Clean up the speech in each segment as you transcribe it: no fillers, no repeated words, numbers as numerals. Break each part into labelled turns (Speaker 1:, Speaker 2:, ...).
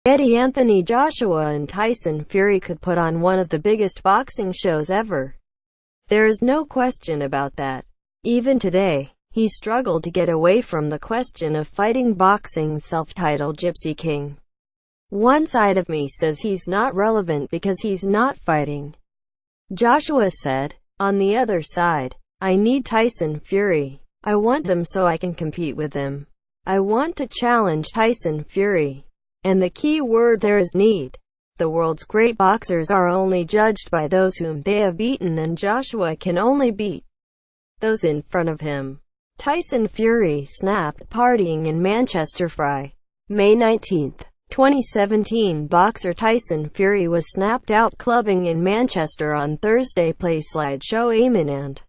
Speaker 1: Anthony Joshua and Tyson Fury could put on one of the biggest boxing shows ever. There is no question about that. Even today, he struggled to get away from the question of fighting boxing's self-titled Gypsy King. One side of me says he's not relevant because he's not fighting, Joshua said. On the other side, I need Tyson Fury. I want him so I can compete with him. I want to challenge Tyson Fury. And the key word there is need. The world's great boxers are only judged by those whom they have beaten, and Joshua can only beat those in front of him. Tyson Fury snapped partying in Manchester May 19, 2017. Boxer Tyson Fury was snapped out clubbing in Manchester on Thursday. Play slideshow. Eamon and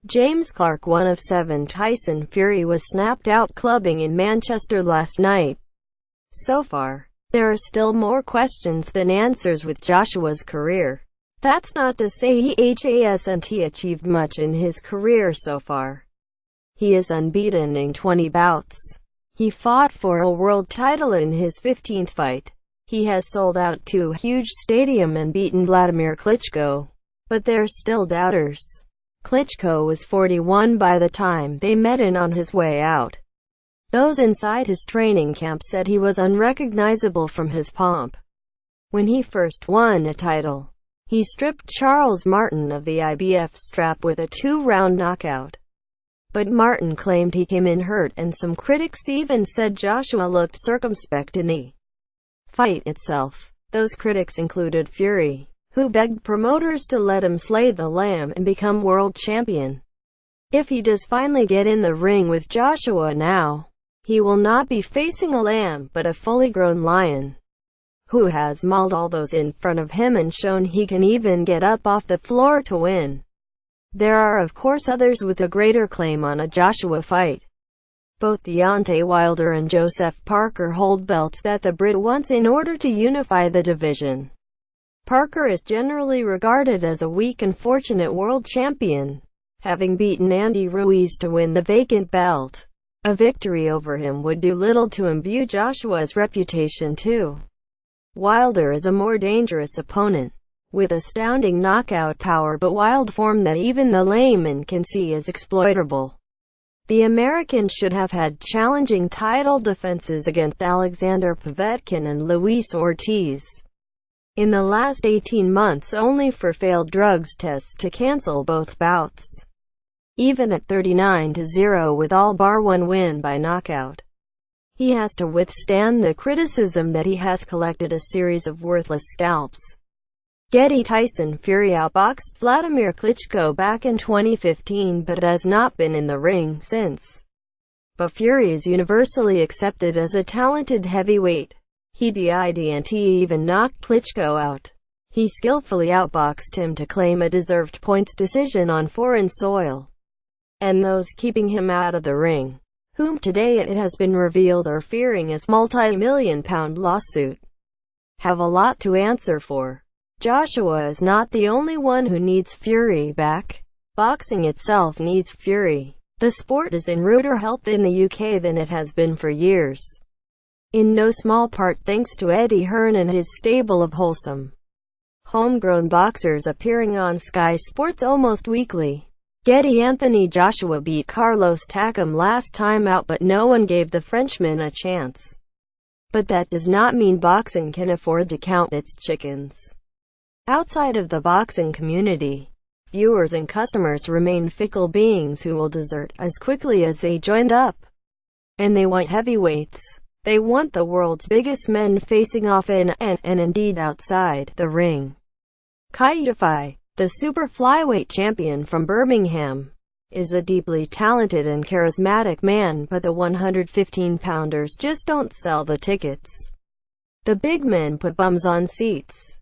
Speaker 1: James Clark. One of 7. Tyson Fury was snapped out clubbing in Manchester last night. So far, there are still more questions than answers with Joshua's career. That's not to say he hasn't achieved much in his career so far. He is unbeaten in 20 bouts. He fought for a world title in his 15th fight. He has sold out 2 huge stadiums and beaten Vladimir Klitschko. But there's still doubters. Klitschko was 41 by the time they met, and on his way out, those inside his training camp said he was unrecognizable from his pomp. When he first won a title, he stripped Charles Martin of the IBF strap with a 2-round knockout. But Martin claimed he came in hurt, and some critics even said Joshua looked circumspect in the fight itself. Those critics included Fury, who begged promoters to let him slay the lamb and become world champion. If he does finally get in the ring with Joshua now, he will not be facing a lamb, but a fully grown lion, who has mauled all those in front of him and shown he can even get up off the floor to win. There are of course others with a greater claim on a Joshua fight. Both Deontay Wilder and Joseph Parker hold belts that the Brit wants in order to unify the division. Parker is generally regarded as a weak and fortunate world champion, having beaten Andy Ruiz to win the vacant belt. A victory over him would do little to imbue Joshua's reputation too. Wilder is a more dangerous opponent, with astounding knockout power but wild form that even the layman can see is exploitable. The American should have had challenging title defenses against Alexander Povetkin and Luis Ortiz in the last 18 months, only for failed drugs tests to cancel both bouts. Even at 39-0 with all bar one win by knockout, he has to withstand the criticism that he has collected a series of worthless scalps. Tyson Fury outboxed Vladimir Klitschko back in 2015 but has not been in the ring since. But Fury is universally accepted as a talented heavyweight. He didn't even knock Klitschko out. He skillfully outboxed him to claim a deserved points decision on foreign soil. And those keeping him out of the ring, whom today it has been revealed are fearing his multi-million-pound lawsuit, have a lot to answer for. Joshua is not the only one who needs Fury back. Boxing itself needs Fury. The sport is in ruder health in the UK than it has been for years, in no small part thanks to Eddie Hearn and his stable of wholesome, homegrown boxers appearing on Sky Sports almost weekly. Anthony Joshua beat Carlos Takam last time out, but no one gave the Frenchman a chance. But that does not mean boxing can afford to count its chickens. Outside of the boxing community, viewers and customers remain fickle beings who will desert as quickly as they joined up. And they want heavyweights. They want the world's biggest men facing off in, and indeed outside, the ring. Kaitify, the super flyweight champion from Birmingham, is a deeply talented and charismatic man, but the 115-pounders just don't sell the tickets. The big men put bums on seats.